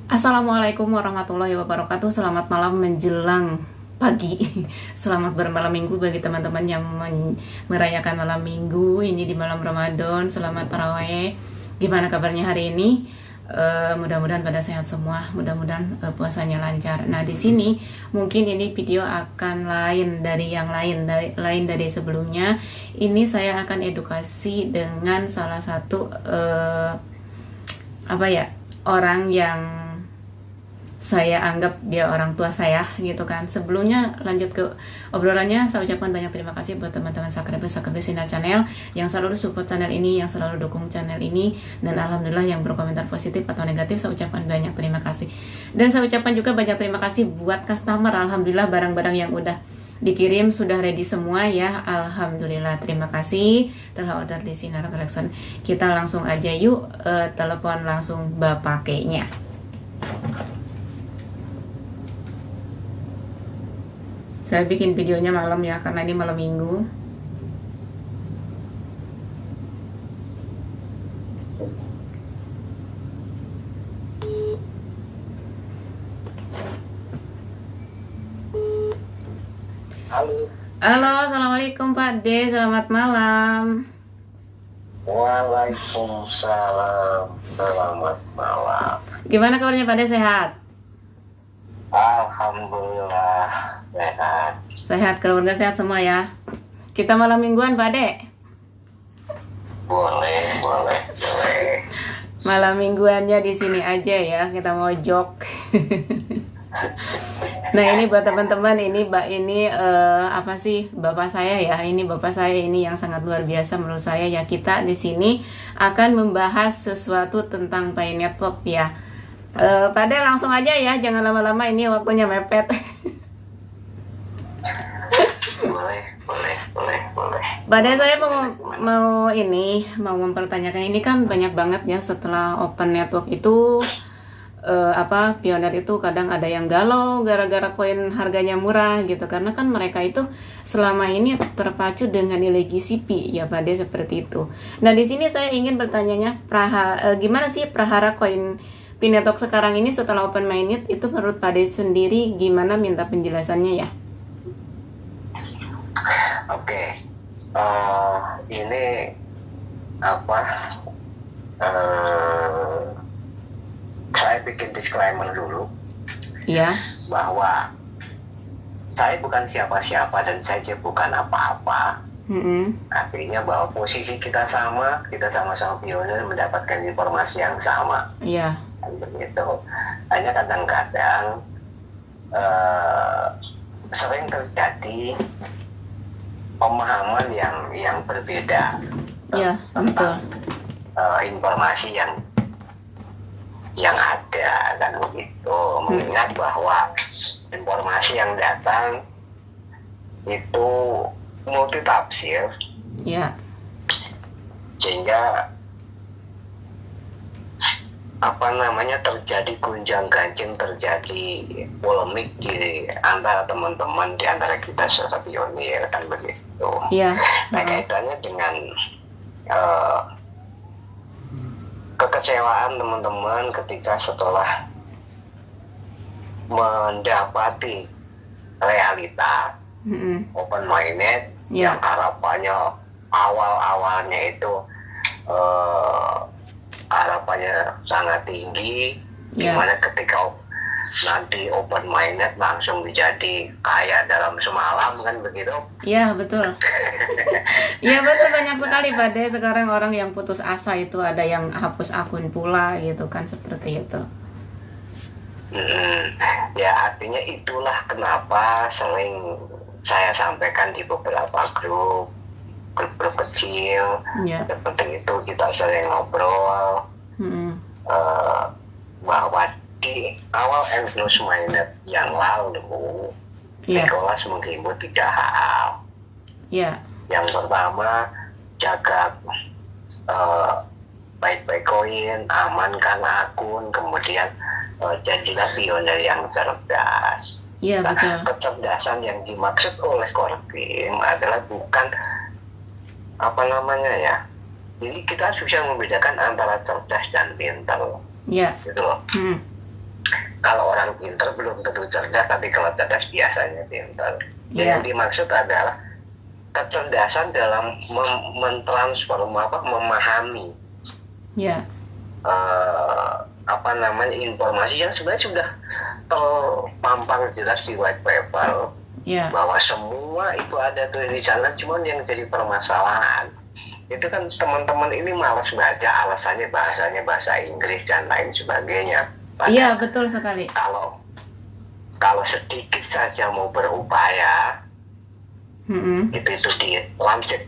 Assalamualaikum warahmatullahi wabarakatuh. Selamat malam menjelang pagi. Selamat bermalam minggu bagi teman-teman yang merayakan malam minggu ini di malam Ramadan. Selamat tarawih. Gimana kabarnya hari ini? Mudah-mudahan pada sehat semua. Mudah-mudahan puasanya lancar. Nah, di sini mungkin ini video akan lain dari yang lain dari sebelumnya. Ini saya akan edukasi dengan salah satu orang yang saya anggap dia orang tua saya gitu kan. Sebelumnya lanjut ke obrolannya, saya ucapkan banyak terima kasih buat teman-teman subscriber Sinar Channel yang selalu support channel ini, yang selalu dukung channel ini, dan alhamdulillah yang berkomentar positif atau negatif, saya ucapkan banyak terima kasih. Dan saya ucapkan juga banyak terima kasih buat customer. Alhamdulillah barang-barang yang udah dikirim sudah ready semua ya. Alhamdulillah, terima kasih telah order di Sinar Collection. Kita langsung aja yuk telepon langsung bapaknya. Saya bikin videonya malam ya, karena ini malam minggu. Halo, assalamualaikum Pak D, selamat malam. Waalaikumsalam, selamat malam. Gimana kabarnya Pak D, sehat? Alhamdulillah sehat. Sehat, keluarga sehat semua ya. Kita malam mingguan Pak D. Boleh. Malam mingguannya di sini aja ya, kita mojok. Nah, ini buat teman-teman, ini bapak saya ya. Ini bapak saya ini yang sangat luar biasa menurut saya ya. Kita di sini akan membahas sesuatu tentang Pi Network ya. Pak D langsung aja ya, jangan lama-lama, ini waktunya mepet. Boleh. Pak D, saya mau mempertanyakan, ini kan banyak banget ya setelah open network itu Pioneer itu kadang ada yang galau gara-gara koin harganya murah gitu, karena kan mereka itu selama ini terpacu dengan nilai GCP ya Pak D, seperti itu. Nah, di sini saya ingin bertanyanya, gimana sih prahara koin Pi Network sekarang ini setelah open mainnet itu menurut Pak D sendiri gimana, minta penjelasannya ya. Oke. Ini saya bikin disclaimer dulu. Iya. Bahwa saya bukan siapa-siapa dan saya bukan apa-apa. Artinya bahwa posisi kita sama-sama pionir mendapatkan informasi yang sama. Iya. Begitu. Hanya kadang-kadang sering terjadi pemahaman yang berbeda. Iya, betul. Informasi yang ada kan begitu. Mengingat bahwa informasi yang datang itu multi tafsir. Ya. Sehingga terjadi gonjang-ganjing, terjadi polemik di antara teman-teman, di antara kita sebagai pionir kan begitu. Iya. Nah, kaitannya dengan kekecewaan teman-teman ketika setelah mendapati realita open mainnet yang harapannya awalnya itu harapannya sangat tinggi, dimana ketika nanti open mainnet langsung menjadi kaya dalam semalam kan begitu. Iya, betul. Iya, betul, banyak sekali Pak D sekarang orang yang putus asa itu, ada yang hapus akun pula gitu kan, seperti itu. Ya, artinya itulah kenapa sering saya sampaikan di beberapa grup kecil. Yang penting itu kita sering ngobrol bahwa di awal Endless Mainnet yang lalu Nicholas menghimbau 3 hal. Yang pertama, jaga baik-baik koin, amankan akun, kemudian jadilah pionir yang cerdas. Betul. Kecerdasan yang dimaksud oleh Korkim adalah bukan jadi kita susah membedakan antara cerdas dan pintar. Gitu loh. kalau orang pintar belum tentu cerdas, tapi kalau cerdas biasanya pintar. Iya. Yang dimaksud adalah kecerdasan dalam mentransfer, memahami Ya. informasi yang sebenarnya sudah terpampang jelas di white paper, Ya. bahwa semua itu ada tuh di sana. Cuman yang jadi permasalahan itu kan teman-teman ini malas baca, alasannya bahasanya bahasa Inggris dan lain sebagainya. Iya, betul sekali. Kalau sedikit saja mau berupaya, itu di Translate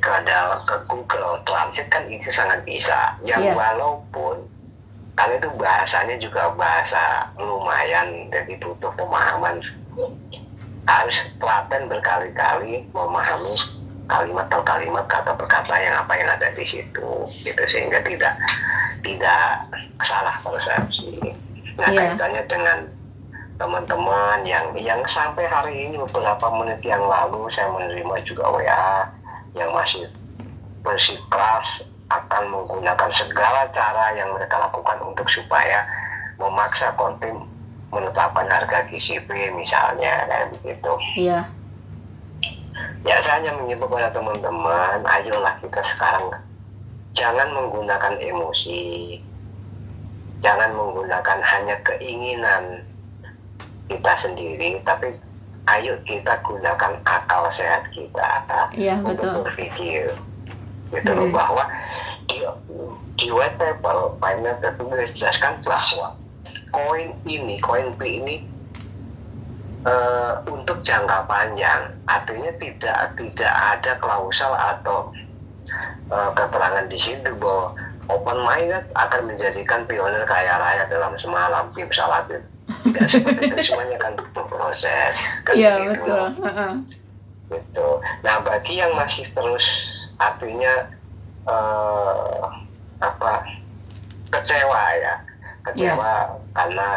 ke Google Translate kan itu sangat bisa. Yang walaupun kan itu bahasanya juga bahasa lumayan, jadi butuh pemahaman. Harus telaten berkali-kali memahami kalimat per kalimat, kata per kata yang ada di situ, gitu, sehingga tidak salah persepsi. Nah, kaitannya dengan teman-teman yang sampai hari ini beberapa menit yang lalu saya menerima juga WA yang masih bersikeras akan menggunakan segala cara yang mereka lakukan untuk supaya memaksa konten menetapkan harga GCP misalnya, kayak begitu. Iya. Ya, saya hanya mengimbau kepada teman-teman, ayolah kita sekarang jangan menggunakan emosi, jangan menggunakan hanya keinginan kita sendiri, tapi ayo kita gunakan akal sehat kita untuk berpikir, gitu loh, bahwa di white paper Pioneer tertulis jelaskan bahwa koin P ini untuk jangka panjang, artinya tidak ada klausel atau keterangan di situ bahwa open minded akan menjadikan Pioneer kaya raya dalam semalam, simsalabim. Tidak seperti itu, semuanya kan butuh proses. Iya, betul. Gitu. Nah, bagi yang masih terus artinya kecewa karena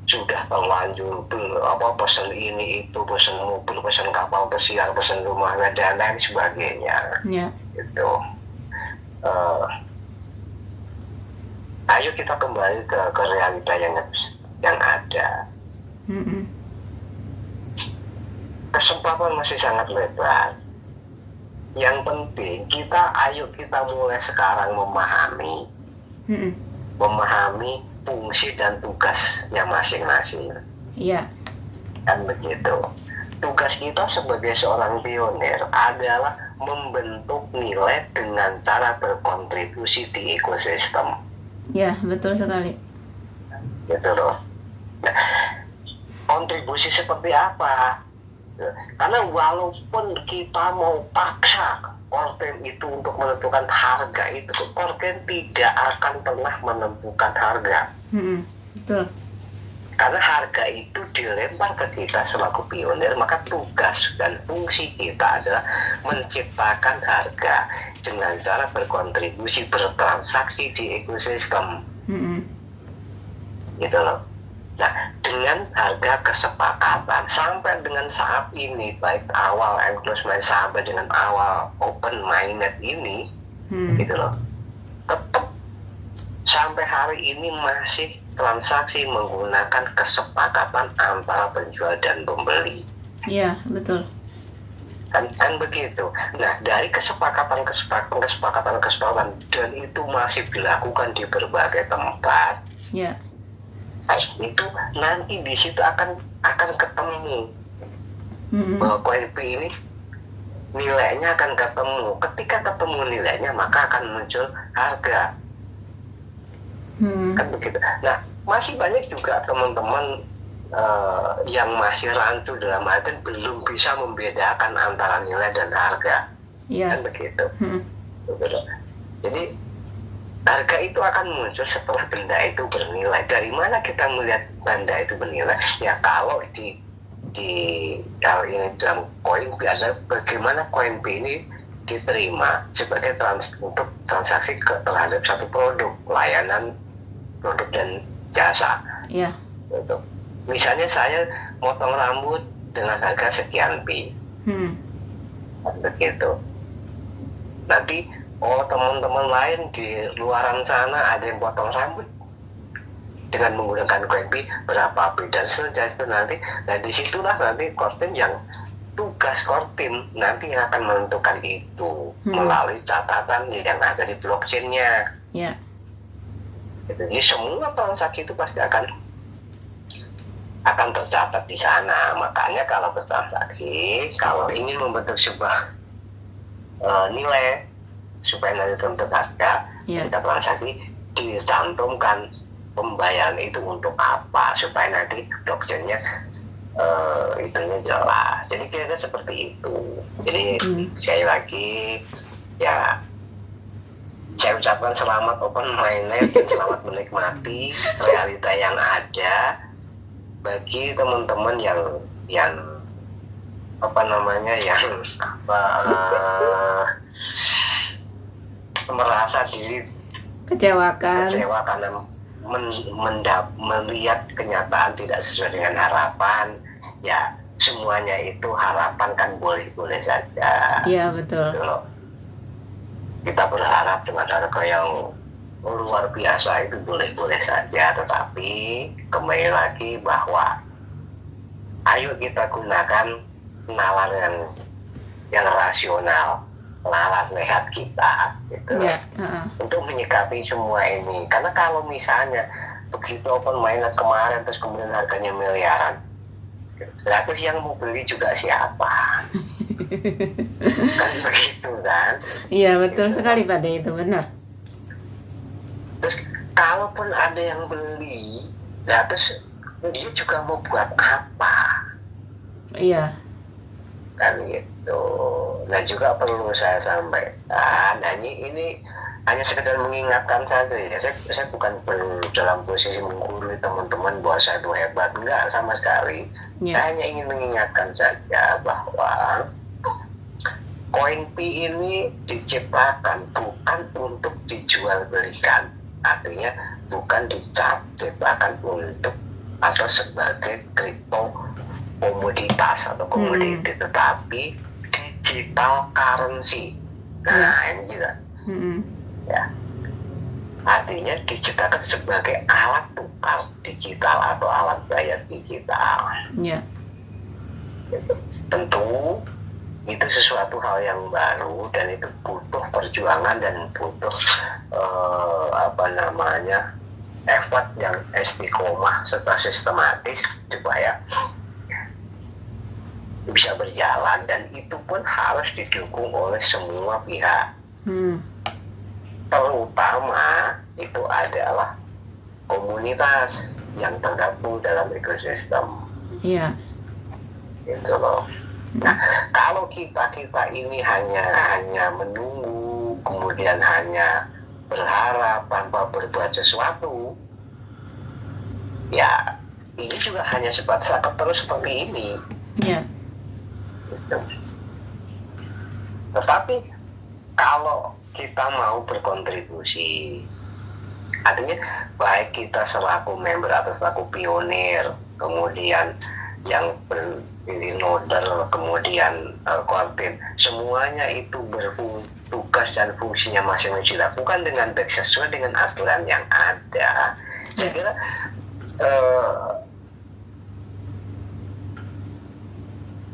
sudah terlanjur pesen ini itu, pesen mobil, pesen kapal pesiar, pesen rumah dan lain sebagainya. Gitu. Ayo kita kembali ke realita yang ada. Kesempatan masih sangat lebar. Yang penting ayo kita mulai sekarang memahami fungsi dan tugasnya masing-masing. Iya. Kan begitu. Tugas kita sebagai seorang pionir adalah membentuk nilai dengan cara berkontribusi di ekosistem. Ya, betul sekali. Gitu loh. Nah, kontribusi seperti apa? Karena walaupun kita mau paksa Korten itu untuk menentukan harga, itu Korten tidak akan pernah menentukan harga. Betul. Karena harga itu dilempar ke kita selaku pionir, maka tugas dan fungsi kita adalah menciptakan harga dengan cara berkontribusi, bertransaksi di ekosistem. Gitu loh. Nah, dengan harga kesepakatan sampai dengan saat ini, baik awal enclosed mind sampai dengan awal open minded ini, gitu loh, tetap sampai hari ini masih transaksi menggunakan kesepakatan antara penjual dan pembeli. Iya, betul. Kan begitu. Nah, dari kesepakatan dan itu masih dilakukan di berbagai tempat. Iya. Itu nanti di situ akan ketemu bahwa koin P ini nilainya akan ketemu. Ketika ketemu nilainya, maka akan muncul harga. Kan begitu. Nah, masih banyak juga teman-teman yang masih rancu dalam arti belum bisa membedakan antara nilai dan harga. Kan begitu. Jadi harga itu akan muncul setelah benda itu bernilai. Dari mana kita melihat benda itu bernilai? Ya, kalau di hal ini dalam koin P adalah bagaimana koin P ini diterima sebagai untuk transaksi terhadap satu produk, layanan, produk dan jasa. Iya. Gitu. Misalnya saya motong rambut dengan harga sekian P. Begitu. Nanti teman-teman lain di luaran sana ada yang potong rambut dengan menggunakan koin P berapa P dan seterusnya nanti. Nah disitulah nanti core team yang tugas core team nanti yang akan menentukan itu melalui catatan yang ada di blockchain-nya. Jadi semua transaksi itu pasti akan tercatat di sana. Makanya kalau bertransaksi, kalau ingin membentuk sebuah nilai supaya nanti terbentuk harga, kita transaksi dicantumkan pembayaran itu untuk apa supaya nanti blockchain-nya itunya jelas. Jadi kira-kira seperti itu. Jadi sekali lagi ya saya ucapkan selamat open minded dan selamat menikmati realita yang ada bagi teman-teman yang merasa diri kecewa karena melihat kenyataan tidak sesuai dengan harapan. Ya semuanya itu harapan kan boleh-boleh saja. Iya betul. Gitu. Kita berharap dengan harga yang luar biasa itu boleh-boleh saja, tetapi kembali lagi bahwa ayo kita gunakan nalar yang rasional, nalar sehat kita gitu, untuk menyikapi semua ini. Karena kalau misalnya begitu open minded kemarin terus kemudian harganya miliaran, terus yang mau beli juga siapa? Kan begitu kan? Iya betul gitu. Sekali Pak De, itu benar. Terus kalaupun ada yang beli, nah terus dia juga mau buat apa? Iya. Kan gitu. Nah juga perlu saya sampaikan. Nah ini hanya sekedar mengingatkan saja ya. Saya bukan dalam posisi menggurui teman-teman bahwa saya itu hebat, enggak sama sekali. Saya hanya ingin mengingatkan saja bahwa koin P ini diciptakan bukan untuk dijual belikan, artinya bukan diciptakan untuk atau sebagai kripto komoditas atau komoditi, tetapi digital currency. Nah ini juga, ya, artinya diciptakan sebagai alat tukar digital atau alat bayar digital. Tentu itu sesuatu hal yang baru dan itu butuh perjuangan dan butuh effort yang istiqomah serta sistematis supaya bisa berjalan, dan itu pun harus didukung oleh semua pihak. Terutama itu adalah komunitas yang tergabung dalam ekosistem. Gitu loh. Nah, kalau kita ini hanya menunggu, kemudian hanya berharap tanpa berbuat sesuatu, ya ini juga hanya sebatas terus seperti ini. Gitu. Tetapi kalau kita mau berkontribusi, artinya baik kita selaku member atau selaku pionir, kemudian yang noder, kemudian konten, semuanya itu bertugas dan fungsinya masing-masing dilakukan dengan baik sesuai dengan aturan yang ada. Saya kira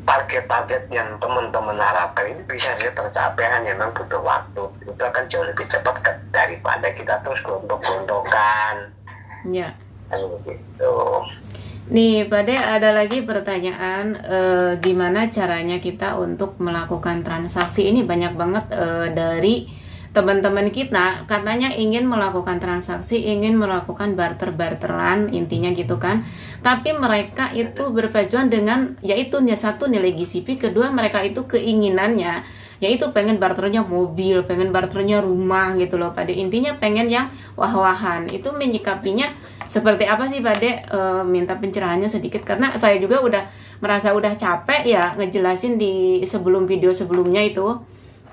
target-target yang teman-teman harapkan ini bisa saja tercapai, hanya memang butuh waktu. Itu akan jauh lebih cepat daripada kita terus gontok-gontokan. Gitu. Nih, Pak De, ada lagi pertanyaan, gimana caranya kita untuk melakukan transaksi ini? Banyak banget dari teman-teman kita katanya ingin melakukan transaksi, ingin melakukan barter-barteran, intinya gitu kan. Tapi mereka itu berpacuan dengan yaitu satu nilai GCP, kedua mereka itu keinginannya yaitu pengen barternya mobil, pengen barternya rumah gitu loh Pak De. Intinya pengen yang wah-wahan. Itu menyikapinya seperti apa sih Pak De? Minta pencerahannya sedikit karena saya juga merasa udah capek ya ngejelasin di video sebelumnya itu.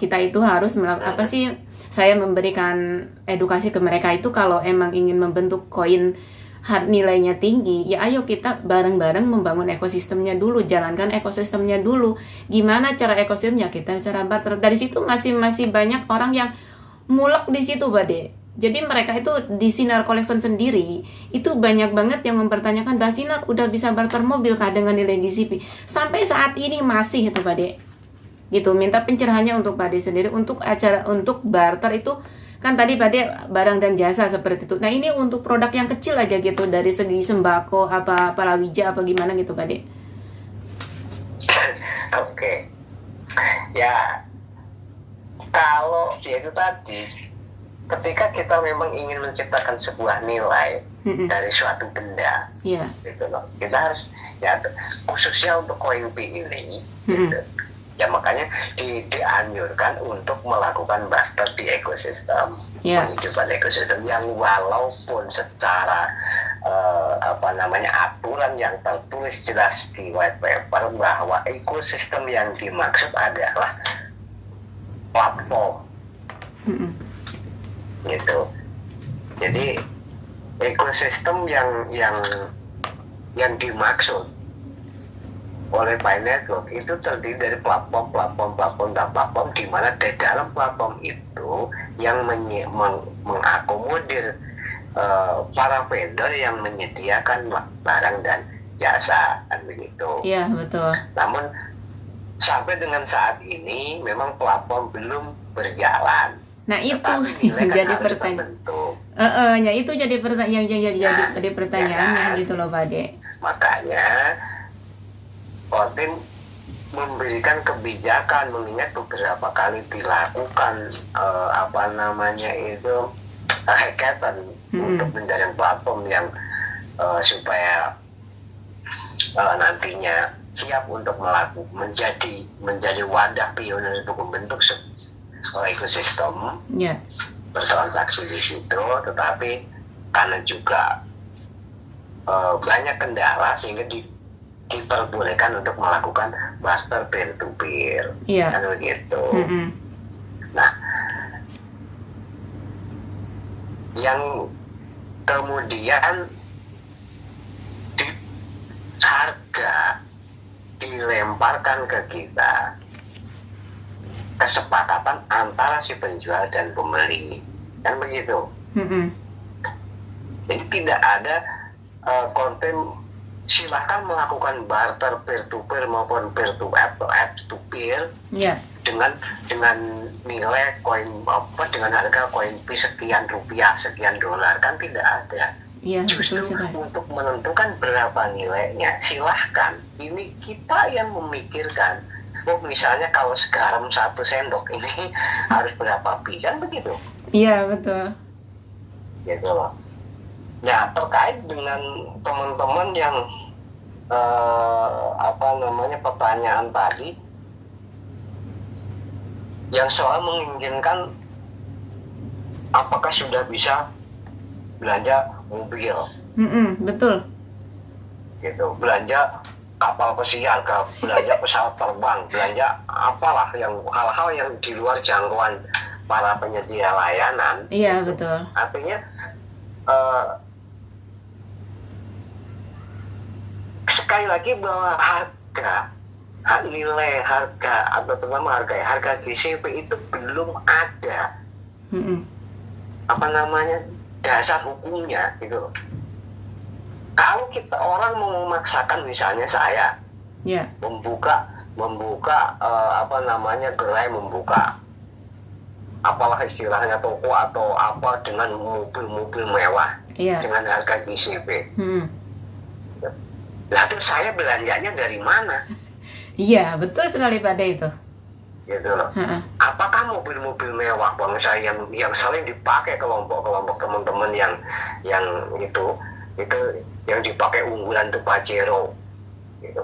Kita itu harus melakukan apa sih? Saya memberikan edukasi ke mereka itu kalau emang ingin membentuk koin nilainya tinggi, ya ayo kita bareng-bareng membangun ekosistemnya dulu, jalankan ekosistemnya dulu. Gimana cara ekosistemnya? Kita cara barter. Dari situ masih banyak orang yang mulek di situ, Bade. Jadi mereka itu di Sinar Collection sendiri itu banyak banget yang mempertanyakan, Mbak Sinar udah bisa barter mobil kah dengan nilai GCP? Sampai saat ini masih itu Pak De. Gitu, minta pencerahannya untuk Pak De sendiri untuk acara untuk barter itu kan tadi Pak De barang dan jasa seperti itu. Nah ini untuk produk yang kecil aja gitu dari segi sembako apa palawija apa gimana gitu Pak De. Oke. Ya, kalau ya itu tadi, ketika kita memang ingin menciptakan sebuah nilai dari suatu benda, gitu loh, kita harus ya khususnya untuk koin P ini, gitu. Ya makanya dianjurkan untuk melakukan barter di ekosistem, kehidupan ekosistem yang walaupun secara aturan yang tertulis jelas di white paper bahwa ekosistem yang dimaksud adalah platform, gitu. Jadi ekosistem yang dimaksud oleh Pi Network itu terdiri dari platform di mana di dalam platform itu yang mengakomodir para vendor yang menyediakan barang dan jasa, kan begitu. Iya, betul. Namun sampai dengan saat ini memang platform belum berjalan. Nah itu jadi pertanyaan. Ya itu jadi pertanyaan jadi pertanyaannya ya, gitu loh Pak De. Makanya Kodim memberikan kebijakan, mengingat beberapa kali dilakukan hackathon untuk menjaring platform yang supaya nantinya siap untuk menjadi wadah pionir untuk membentuk ekosistem bertransaksi di situ, tetapi karena juga banyak kendala sehingga diperbolehkan untuk melakukan barter peer to peer, kan begitu. Nah, yang kemudian harga dilemparkan ke kita kesepakatan antara si penjual dan pembeli, kan begitu. Jadi tidak ada konten silahkan melakukan barter peer to peer maupun peer to apps to peer dengan nilai koin dengan harga koin P sekian rupiah, sekian dolar, kan tidak ada. Justru untuk menentukan berapa nilainya silahkan ini kita yang memikirkan. Misalnya kalau garam 1 sendok ini harus berapa P, kan begitu. Iya, betul. Gitu loh. Nah, terkait dengan teman-teman yang pertanyaan tadi yang soal menginginkan apakah sudah bisa belanja mobil, betul. Gitu, belanja kapal pesiar, belanja pesawat terbang, belanja apalah yang hal-hal yang di luar jangkauan para penyedia layanan. Iya, betul. Artinya sekali lagi bahwa nilai harga atau terutama harga GCP itu belum ada dasar hukumnya, gitu. Kalau kita orang mau memaksakan, misalnya saya membuka gerai, membuka apalah istilahnya toko atau apa dengan mobil-mobil mewah dengan harga GCP. Lah terus saya belanjanya dari mana? Iya, betul sekali pada itu. Gitu loh. Apakah mobil-mobil mewah bangsa yang saling dipakai kelompok-kelompok teman-teman yang itu yang dipakai unggulan itu Pajero, gitu.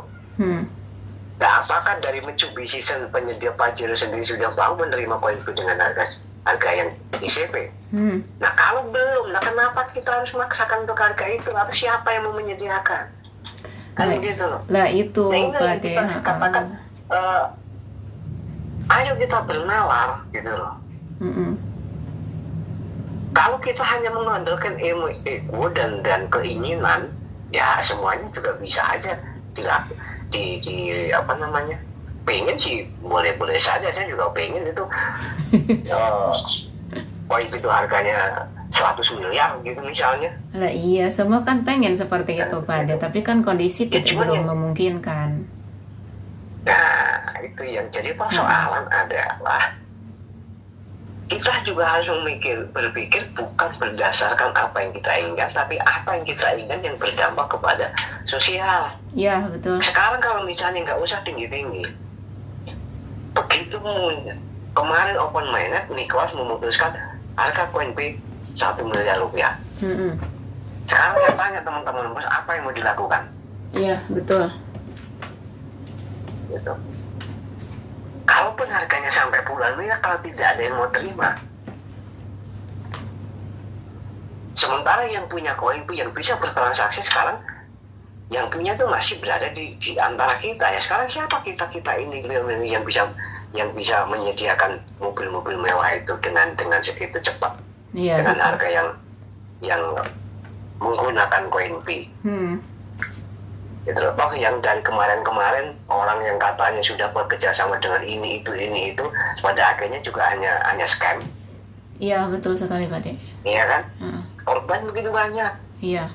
Nah, apakah dari Mitsubishi penyedia Pajero sendiri sudah mau menerima koin itu dengan harga yang GCP? Nah kalau belum, kenapa kita harus memaksakan untuk harga itu? Atau siapa yang mau menyediakan? Kan gitu loh. Lah itu Pak De. Kita katakan ayo kita bernalar, gitu loh. Kalau kita hanya mengandalkan ego dan keinginan, ya semuanya juga bisa aja pengen sih boleh-boleh saja, saya juga pengen itu koin itu harganya 100 miliar gitu misalnya. Lah iya, semua kan pengen seperti itu Pak Ade, tapi kan kondisi Ya, belum memungkinkan. Nah, itu yang jadi persoalan adalah kita juga harus berpikir bukan berdasarkan apa yang kita inginkan, tapi apa yang kita inginkan yang berdampak kepada sosial. Iya, betul. Sekarang kalau misalnya nggak usah tinggi-tinggi, begitu kemarin open minded, Nicholas memutuskan harga koin P 1 miliar rupiah. Sekarang saya tanya teman-teman, bos, apa yang mau dilakukan? Iya, betul. Gitu. Kalaupun harganya sampai puluhan miliar, kalau tidak ada yang mau terima. Sementara yang punya koin P yang bisa bertransaksi sekarang, yang punya itu masih berada di antara kita ya. Sekarang siapa kita ini yang bisa menyediakan mobil-mobil mewah itu dengan segitu cepat, iya, dengan betul. harga yang menggunakan koin P. Gitu loh. Toh yang dari kemarin orang yang katanya sudah bekerja sama dengan ini itu pada akhirnya juga hanya scam. Iya, betul sekali Pak De. Iya kan? Korban begitu banyak. Iya.